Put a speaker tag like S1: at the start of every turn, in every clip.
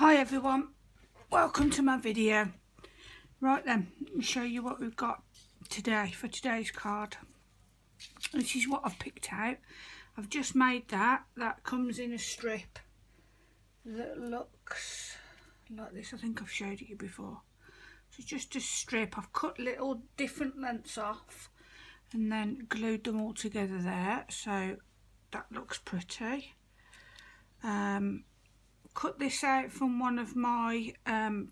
S1: Hi everyone, welcome to my video. Right then, let me show you what we've got today for today's card. This is what I've picked out. I've just made that comes in a strip that looks like this. I think I've showed it you before. So just a strip. I've cut little different lengths off and then glued them all together there, so that looks pretty. Cut this out from one of my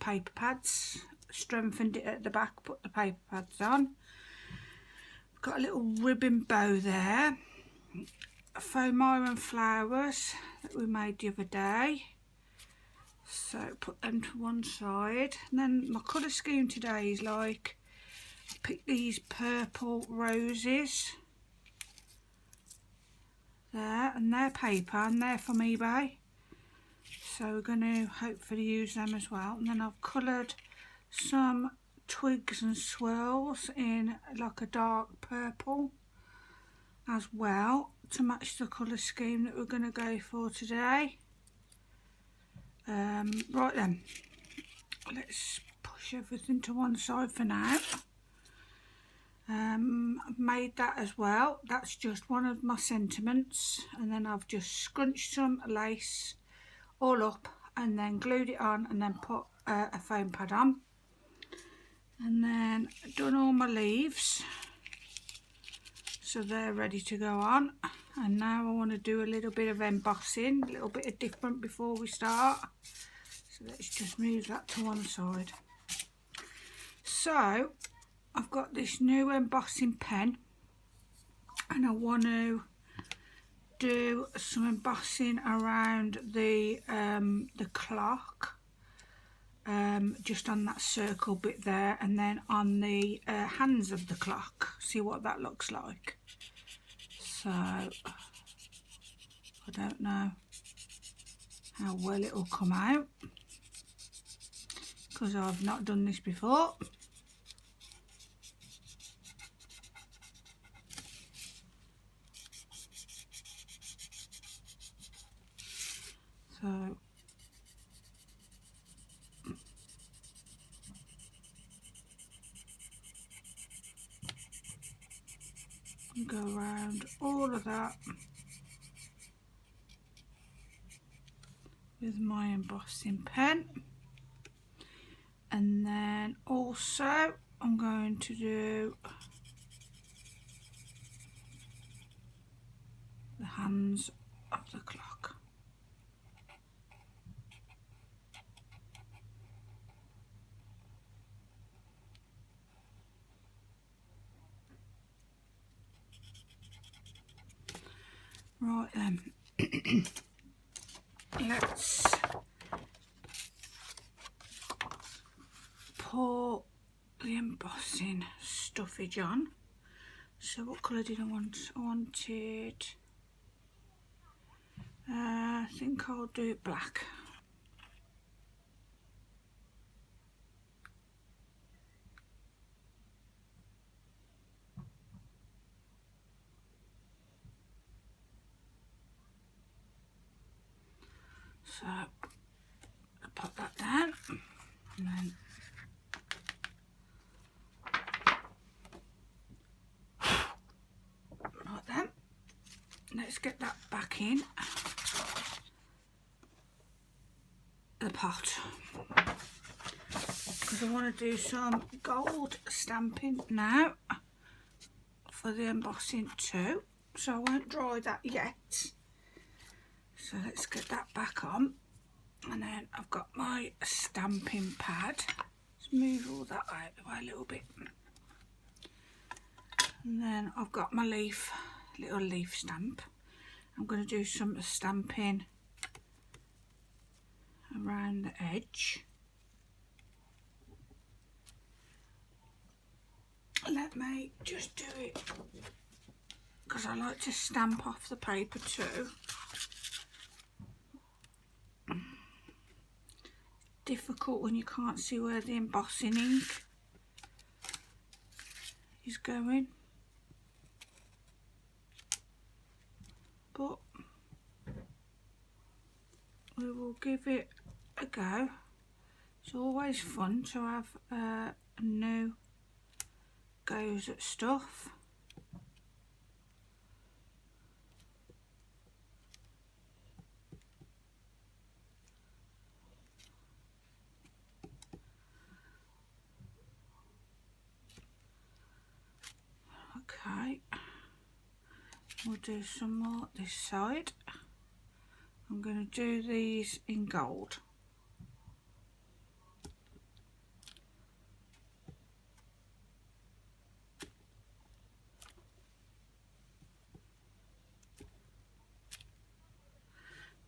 S1: paper pads, strengthened it at the back, put the paper pads on. Got a little ribbon bow there, Foamiran flowers that we made the other day, so put them to one side. And then my colour scheme today is like, I picked these purple roses there, and they're paper and they're from eBay. So we're going to hopefully use them as well. And then I've coloured some twigs and swirls in like a dark purple as well to match the colour scheme that we're going to go for today. Right then, let's push everything to one side for now. I've made that as well. That's just one of my sentiments, and then I've just scrunched some lace all up and then glued it on and then put a foam pad on, and then done all my leaves so they're ready to go on. And now I want to do a little bit of embossing, a little bit of different before we start. So let's just move that to one side. So I've got this new embossing pen and I want to do some embossing around the clock, just on that circle bit there, and then on the hands of the clock. See what that looks like. So I don't know how well it will come out because I've not done this before. So go around all of that with my embossing pen, and then also I'm going to do the hands of the clock. Right then, let's pour the embossing stuffage on. So what colour did I want? I wanted, I think I'll do it black. So I'll pop that down, and then like that. Let's get that back in the pot because I want to do some gold stamping now for the embossing too. So I won't dry that yet. So let's get that back on, and then I've got my stamping pad. Let's move all that out of the way a little bit, and then I've got my leaf, little leaf stamp. I'm going to do some stamping around the edge. Let me just do it because I like to stamp off the paper too. Difficult when you can't see where the embossing ink is going, but we will give it a go. It's always fun to have new goes at stuff. Okay, we'll do some more this side. I'm going to do these in gold.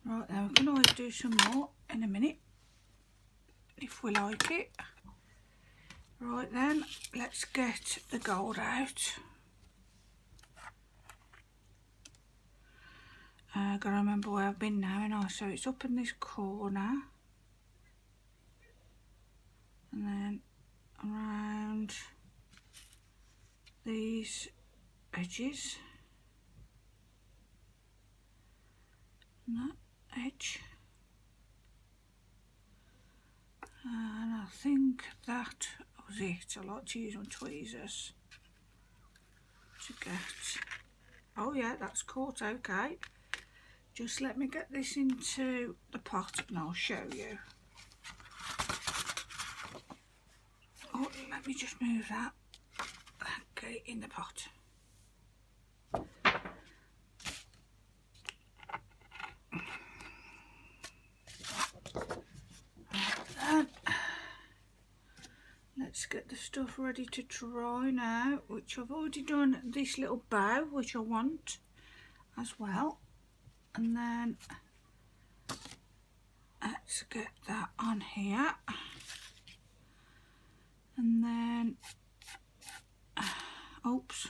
S1: Right, then we can always do some more in a minute if we like it. Right then, let's get the gold out. Gotta remember where I've been now, and so it's up in this corner, and then around these edges, and that edge, and I think that was it. I like to use my tweezers to get, oh yeah, that's caught. Okay, just let me get this into the pot and I'll show you. Oh, let me just move that. Okay, in the pot. Let's get the stuff ready to dry now, which I've already done this little bow, which I want as well. And then let's get that on here. And then, oops,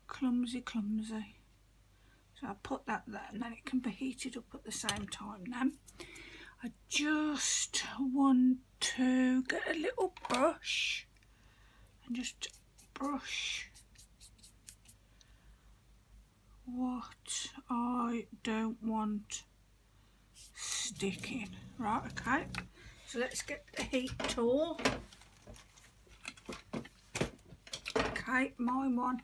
S1: clumsy. So I'll put that there, and then it can be heated up at the same time then. I just want to get a little brush and just brush what I don't want sticking. Right, okay, so let's get the heat tool. Okay, my one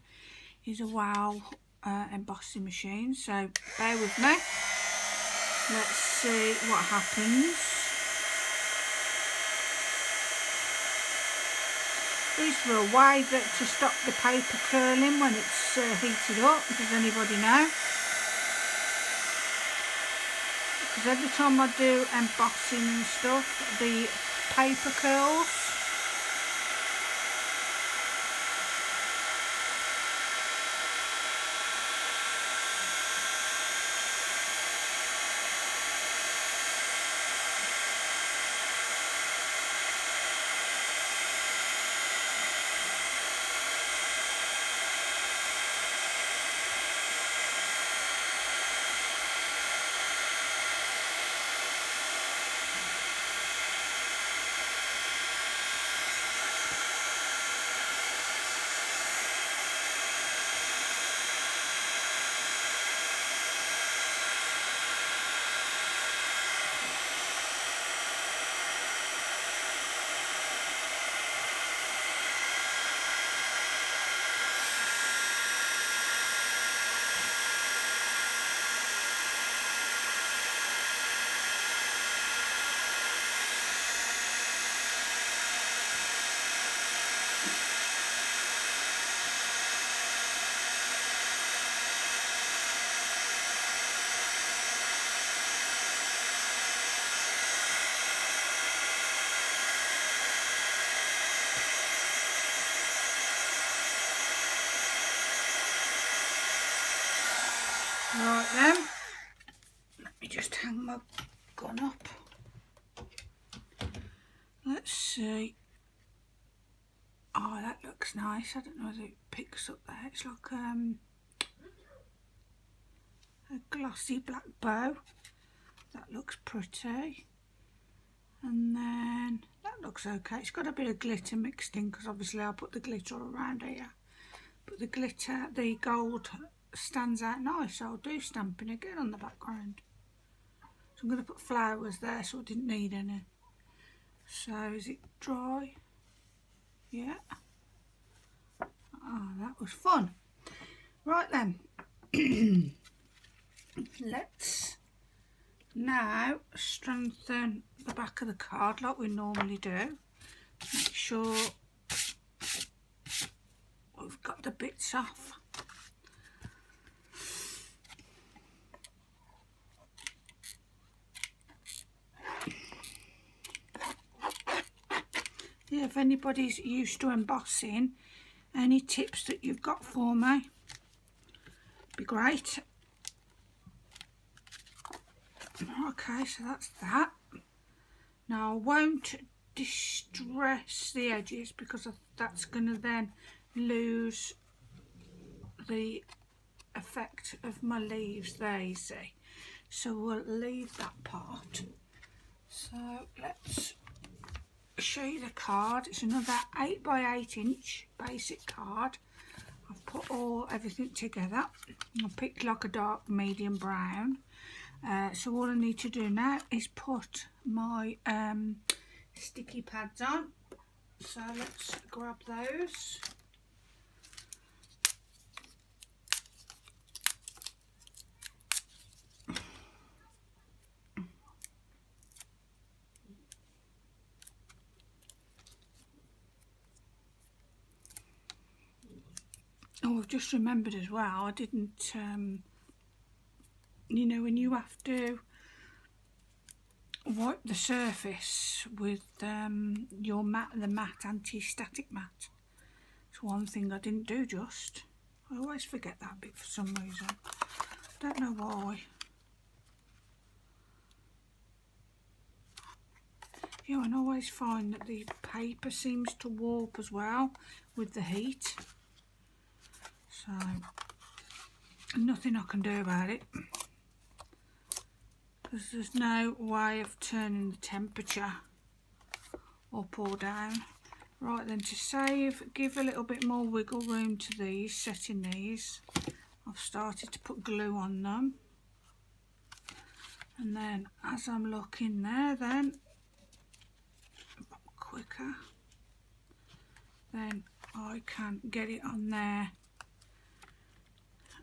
S1: is a wow embossing machine, so bear with me. Let's see what happens. These for a way to stop the paper curling when it's heated up. Does anybody know? Because every time I do embossing and stuff, the paper curls. Right then, let me just hang my gun up. Let's see. Oh, that looks nice. I don't know whether it picks up there. It's like a glossy black bow. That looks pretty. And then that looks okay. It's got a bit of glitter mixed in because obviously I'll put the glitter around here. But the glitter, the gold stands out nice, so I'll do stamping again on the background. It's I'm going to put flowers there, so I didn't need any. So is it dry? Yeah. Oh, that was fun. Right then. Let's now strengthen the back of the card like we normally do. Make sure we've got the bits off. Yeah, if anybody's used to embossing, any tips that you've got for me, be great. Okay, so that's that. Now I won't distress the edges because that's going to then lose the effect of my leaves there, you see. So we'll leave that part. So let's show you the card. It's another 8 by 8 inch basic card. I've put everything together. I picked like a dark medium brown. So all I need to do now is put my sticky pads on. So let's grab those. Oh, I've just remembered as well, I didn't, you know, when you have to wipe the surface with your mat, the matte, anti-static mat. It's one thing I didn't do just. I always forget that bit for some reason. Don't know why. Yeah, and I always find that the paper seems to warp as well with the heat. So, nothing I can do about it. Because there's no way of turning the temperature up or down. Right then, to give a little bit more wiggle room to these, setting these, I've started to put glue on them. And then as I'm looking there, then quicker, then I can get it on there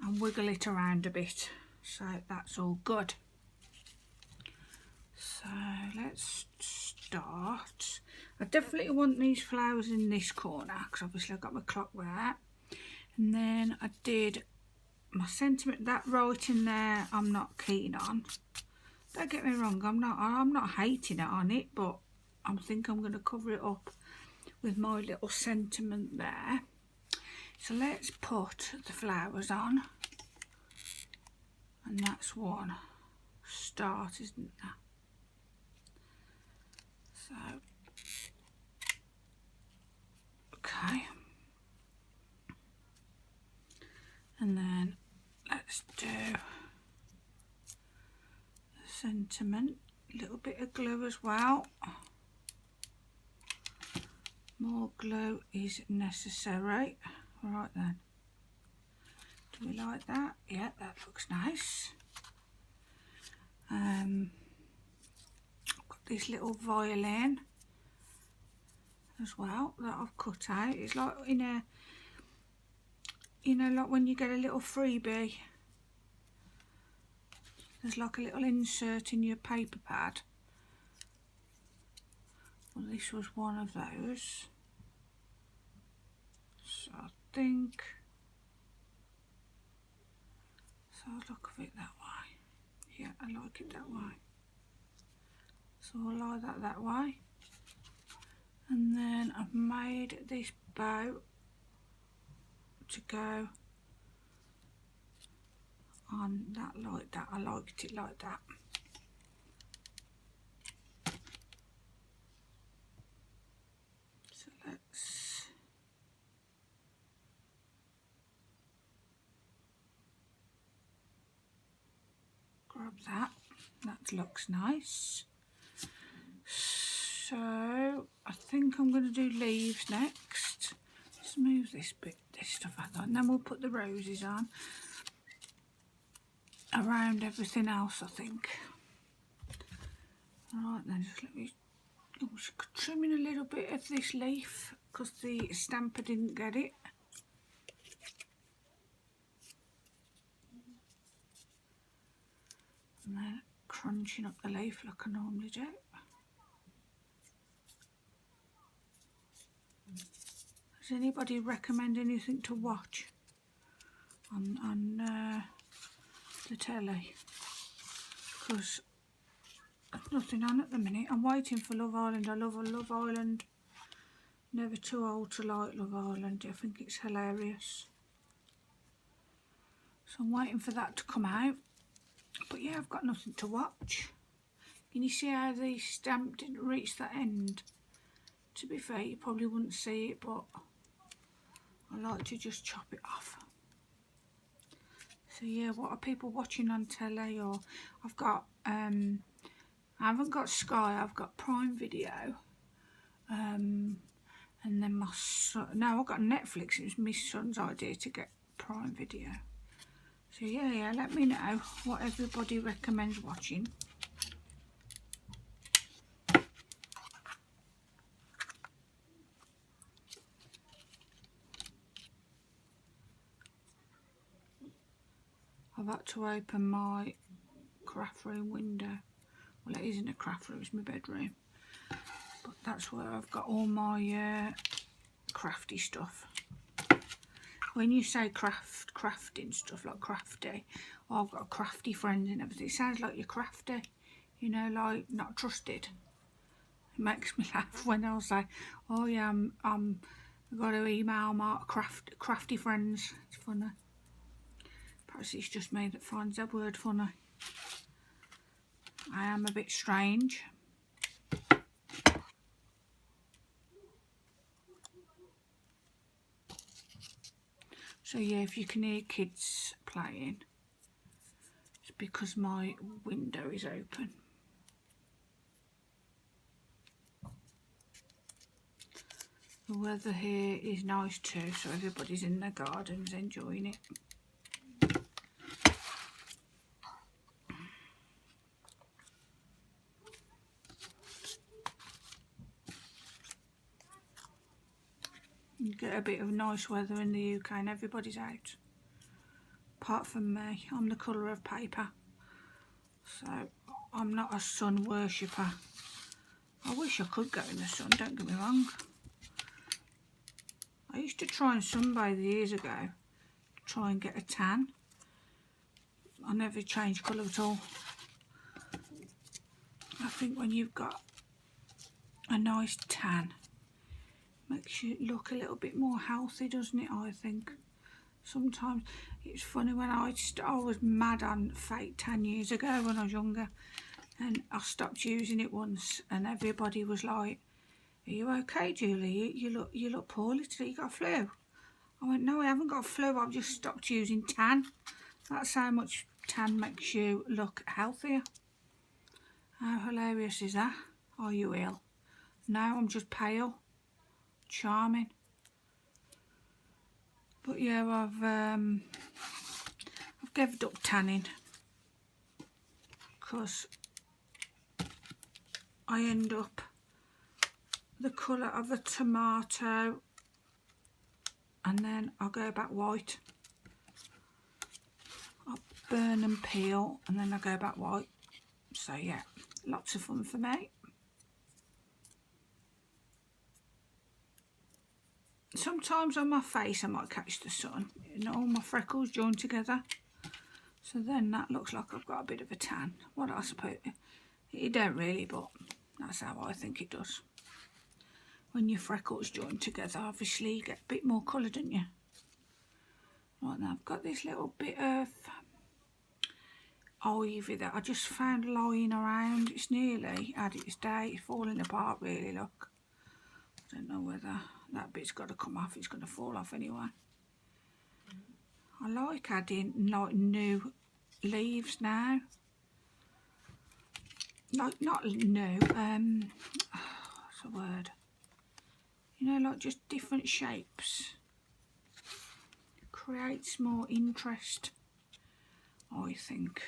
S1: and wiggle it around a bit. So that's all good. So let's start. I definitely want these flowers in this corner because obviously I've got my clock there. And then I did my sentiment, that right in there I'm not keen on. Don't get me wrong, I'm not hating it on it, but I think I'm going to cover it up with my little sentiment there. So let's put the flowers on. And that's one start, isn't that? So, okay. And then let's do the sentiment, a little bit of glue as well. More glue is necessary. Right then. Do we like that? Yeah, that looks nice. I've got this little violin as well that I've cut out. It's like in a, you know, like when you get a little freebie, there's like a little insert in your paper pad. Well, this was one of those. So I think, so I'll look at it that way. Yeah, I like it that way. So I'll lie that way. And then I've made this bow to go on that like that. I liked it like that. So let's grab that. That looks nice. So I think I'm going to do leaves next. Just move this stuff out, and then we'll put the roses on around everything else, I think. Alright then, just let me just trim in a little bit of this leaf because the stamper didn't get it. And then crunching up the leaf like I normally do. Does anybody recommend anything to watch on the telly? Because there's nothing on at the minute. I'm waiting for Love Island. I love Love Island. Never too old to like Love Island. I think it's hilarious. So I'm waiting for that to come out. But yeah, I've got nothing to watch. Can you see how the stamp didn't reach that end? To be fair, you probably wouldn't see it, but I like to just chop it off. So yeah, what are people watching on telly? Or I've got I haven't got Sky, I've got Prime Video. And then my son, no, I've got Netflix. It was my son's idea to get Prime Video. So yeah, let me know what everybody recommends watching. I've had to open my craft room window. Well, it isn't a craft room, it's my bedroom. But that's where I've got all my crafty stuff. When you say crafting stuff, like crafty, oh, I've got crafty friends and everything. It sounds like you're crafty, you know, like not trusted. It makes me laugh when I'll say, oh yeah, I've got to email my crafty friends. It's funny. Perhaps it's just me that finds that word funny. I am a bit strange. So yeah, if you can hear kids playing, it's because my window is open. The weather here is nice too, so everybody's in their gardens enjoying it. You get a bit of nice weather in the UK and everybody's out. Apart from me, I'm the colour of paper. So I'm not a sun worshipper. I wish I could go in the sun, don't get me wrong. I used to try and sunbathe years ago to try and get a tan. I never changed colour at all. I think when you've got a nice tan, makes you look a little bit more healthy, doesn't it? I think sometimes it's funny when I was mad on fake tan years ago when I was younger, and I stopped using it once, and everybody was like, "Are you okay, Julie? You look poorly today. You got a flu?" I went, "No, I haven't got a flu. I've just stopped using tan." That's how much tan makes you look healthier. How hilarious is that? Are you ill? No, I'm just pale. Charming. But yeah, I've given up tanning because I end up the colour of a tomato and then I'll go back white. I'll burn and peel and then I'll go back white. So yeah, lots of fun for me. Sometimes on my face I might catch the sun, you know, all my freckles joined together, so then that looks like I've got a bit of a tan. Well, I suppose it don't really, but that's how I think it does. When your freckles join together, obviously you get a bit more colour, don't you? Right, now I've got this little bit of ivy that I just found lying around. It's nearly had its day. It's falling apart really, look. I don't know whether that bit's got to come off. It's going to fall off anyway. I like adding like new leaves now. Like not new, what's the word? You know, like just different shapes. Creates more interest, I think.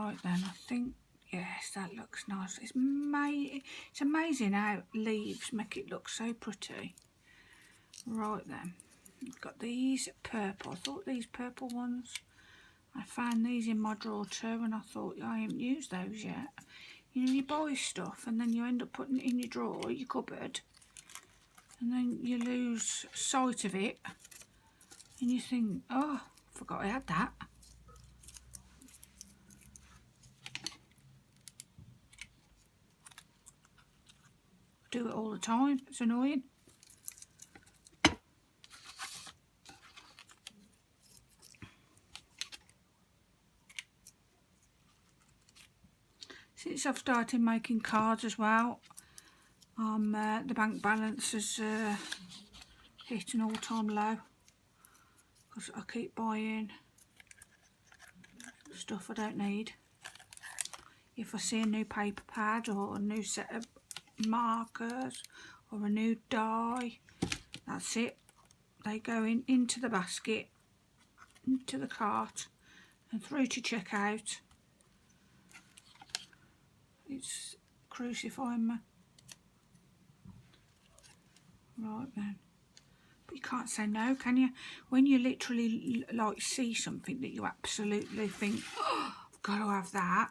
S1: Right then, I think, yes, that looks nice. It's amazing how leaves make it look so pretty. Right then, I've got these purple. I thought these purple ones, I found these in my drawer too, and I thought, I haven't used those yet. You know, you buy stuff and then you end up putting it in your drawer, your cupboard, and then you lose sight of it, and you think, oh, I forgot I had that. I do it all the time, it's annoying. Since I've started making cards as well, the bank balance has hit an all-time low because I keep buying stuff I don't need. If I see a new paper pad or a new set of markers or a new die, that's it. They go into the basket, into the cart and through to checkout. It's crucifying me. Right then. But you can't say no, can you? When you literally like see something that you absolutely think, oh, I've got to have that.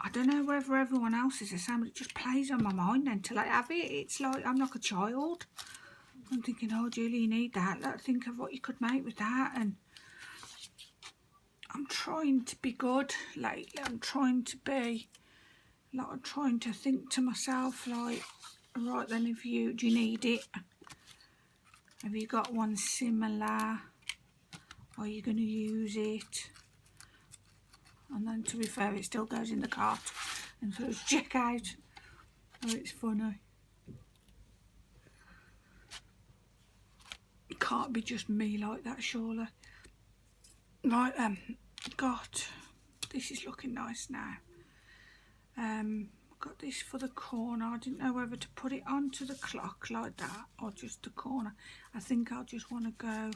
S1: I don't know whether everyone else is the same, but it just plays on my mind until I have it. It's like I'm like a child. I'm thinking, oh Julie, you need that. Let's think of what you could make with that. And I'm trying to be good lately. I'm trying to be like, I'm trying to think to myself like, right then, do you need it? Have you got one similar? Are you going to use it? And then, to be fair, it still goes in the cart and through checkout. Oh, it's funny. It can't be just me like that, surely. Right, got this is looking nice now. Got this for the corner. I didn't know whether to put it onto the clock like that or just the corner. I think I'll just want to go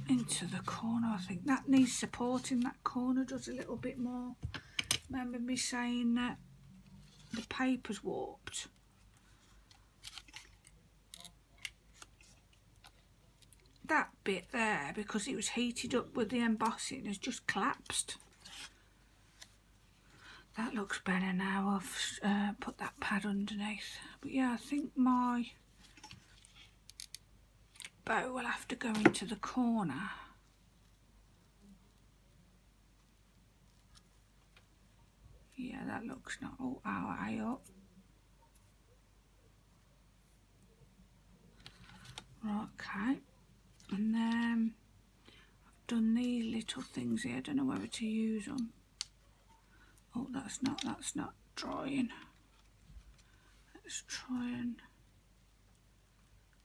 S1: into the corner. I think that needs supporting. That corner does a little bit more. Remember me saying that the paper's warped. That bit there, because it was heated up with the embossing, has just collapsed. That looks better now. I've put that pad underneath. But yeah, I think my bow will have to go into the corner. Yeah, that looks not all our way up. Right, okay. And then I've done these little things here. I don't know whether to use them. Oh, that's not drying. Let's try and...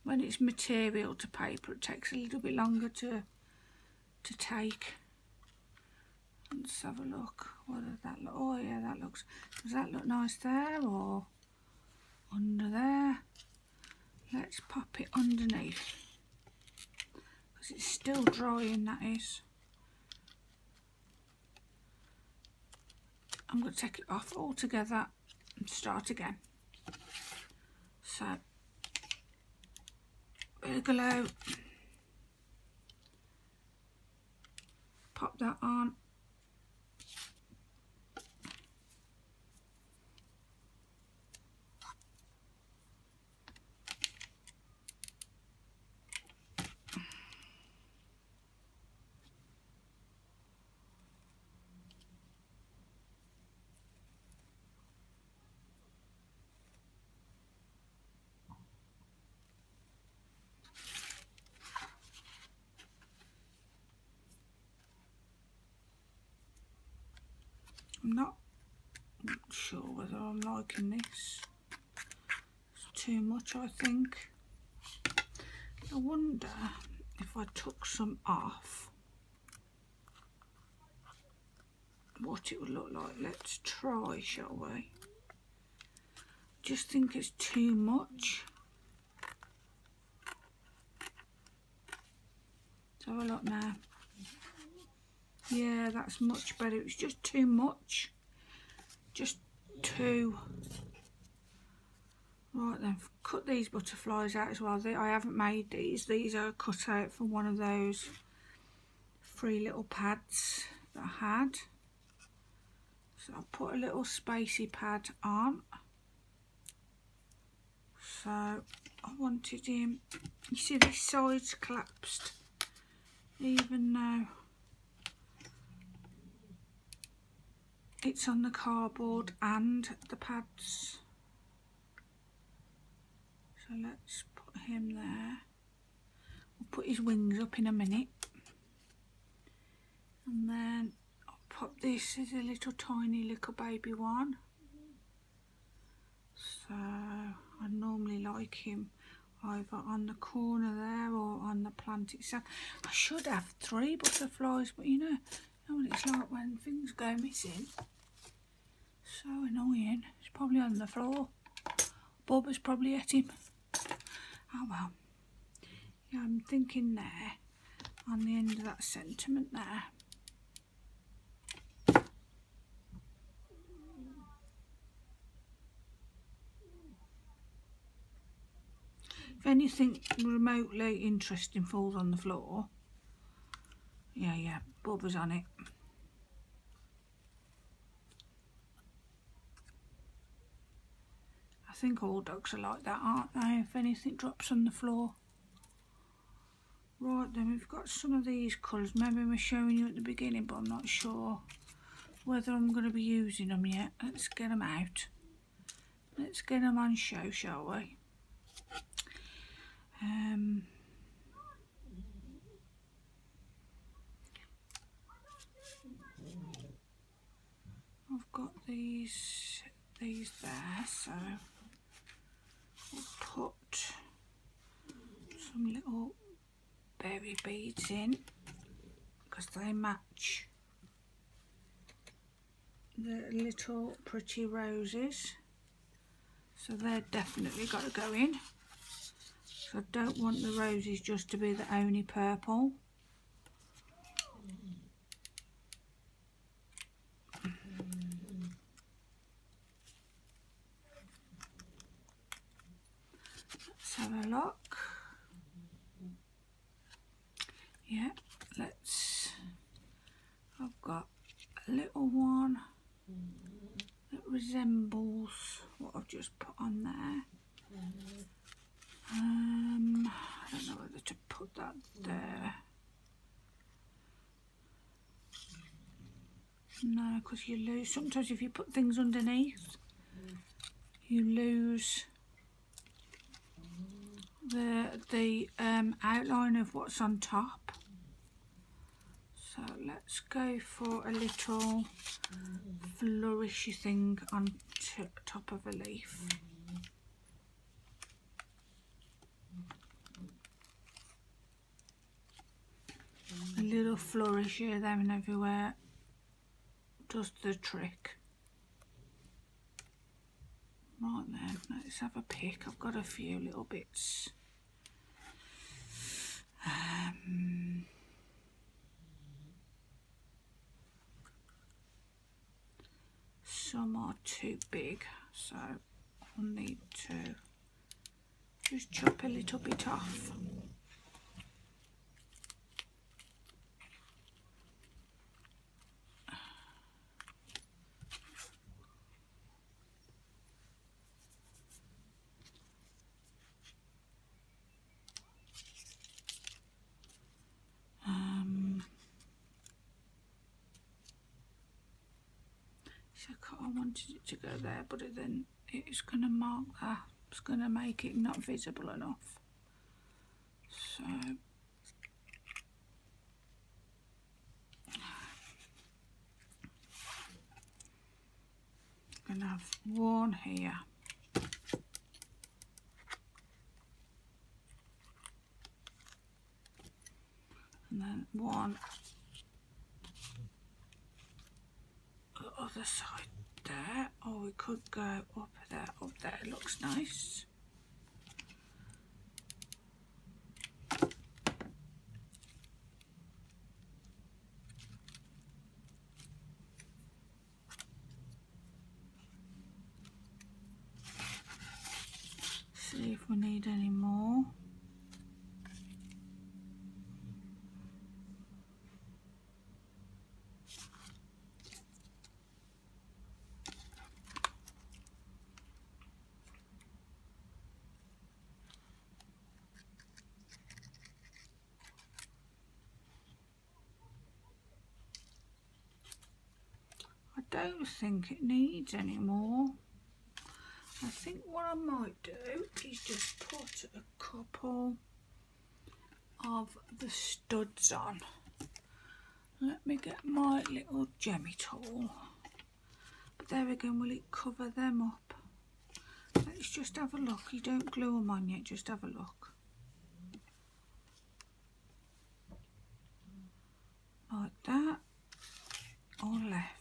S1: When it's material to paper, it takes a little bit longer to take. Let's have a look. What does that look? Oh yeah, that looks... Does that look nice there or under there? Let's pop it underneath. Because it's still drying, that is. I'm going to take it off altogether and start again. So, bit of glue. Pop that on. I'm not sure whether I'm liking this. It's too much, I think. I wonder if I took some off, what it would look like. Let's try, shall we? Just think it's too much. Let's have a look now. Yeah, that's much better. It's just too much. Just too. Right then, cut these butterflies out as well. I haven't made these. These are cut out from one of those free little pads that I had. So I'll put a little spacey pad on. So I wanted him, you see this side's collapsed, even though it's on the cardboard and the pads. So let's put him there. We'll put his wings up in a minute. And then I'll pop this as a little tiny little baby one. So I normally like him either on the corner there or on the plant itself. I should have 3 butterflies, but you know what it's like when things go missing. So annoying. It's probably on the floor. Bob has probably ate him. Oh well. Yeah, I'm thinking there, on the end of that sentiment there. If anything remotely interesting falls on the floor, yeah, Bubba's on it. I think all dogs are like that, aren't they? If anything drops on the floor. Right then, we've got some of these colours. Maybe I was showing you at the beginning, but I'm not sure whether I'm going to be using them yet. Let's get them out. Let's get them on show, shall we? I've got these there, so we'll put some little berry beads in because they match the little pretty roses, so they're definitely got to go in. So I don't want the roses just to be the only purple. Let's have a look. Yeah, I've got a little one that resembles what I've just put on there. I don't know whether to put that there. No, because you lose, sometimes if you put things underneath, you lose the outline of what's on top. So let's go for a little flourishy thing on top of a leaf. A little flourish here, there and everywhere does the trick. Right then, let's have a pick. I've got a few little bits. Some are too big, so I'll need to just chop a little bit off. I wanted it to go there, but then it's going to mark that. It's going to make it not visible enough. So I'm going to have one here. And then one the other side there, or we could go up there, looks nice. if we need any more. I don't think it needs any more. I think what I might do is just put a couple of the studs on. Let me get my little gemmy tool. But there again, will it cover them up? Let's just have a look. You don't glue them on yet, just have a look. Like that. Or left.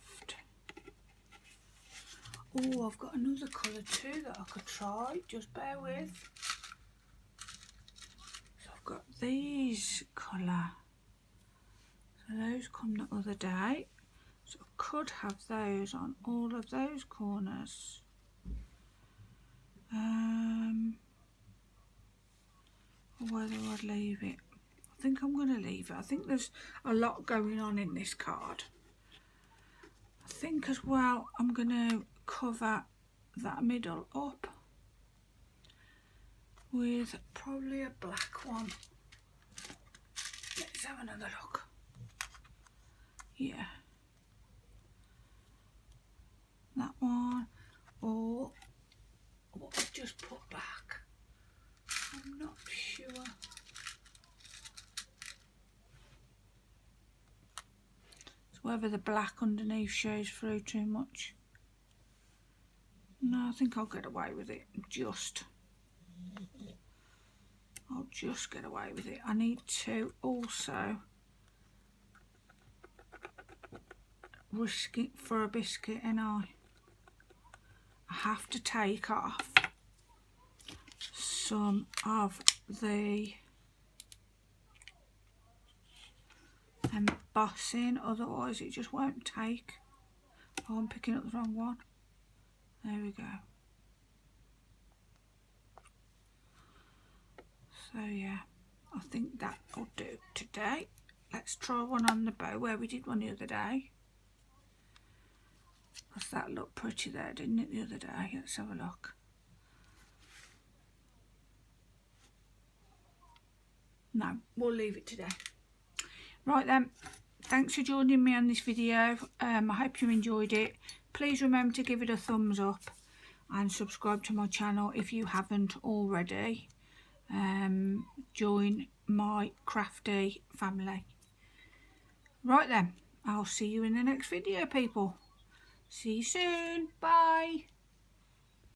S1: Oh, I've got another colour too that I could try. Just bear with. So I've got these colour. So those come the other day. So I could have those on all of those corners. Or whether I'd leave it. I think I'm going to leave it. I think there's a lot going on in this card. I think as well I'm going to cover that middle up with probably a black one. Let's have another look. Yeah. That one, or what I've just put back. I'm not sure. It's whether the black underneath shows through too much. No, I think I'll get away with it. I'll just get away with it. I need to also risk it for a biscuit, and I have to take off some of the embossing, otherwise it just won't take. Oh, I'm picking up the wrong one. There we go. So yeah, I think that'll do today. Let's try one on the bow where we did one the other day. Because that looked pretty there, didn't it, the other day? Let's have a look. No, we'll leave it today. Right then, thanks for joining me on this video. I hope you enjoyed it. Please remember to give it a thumbs up and subscribe to my channel if you haven't already. Join my crafty family. Right then, I'll see you in the next video, people. See you soon. Bye.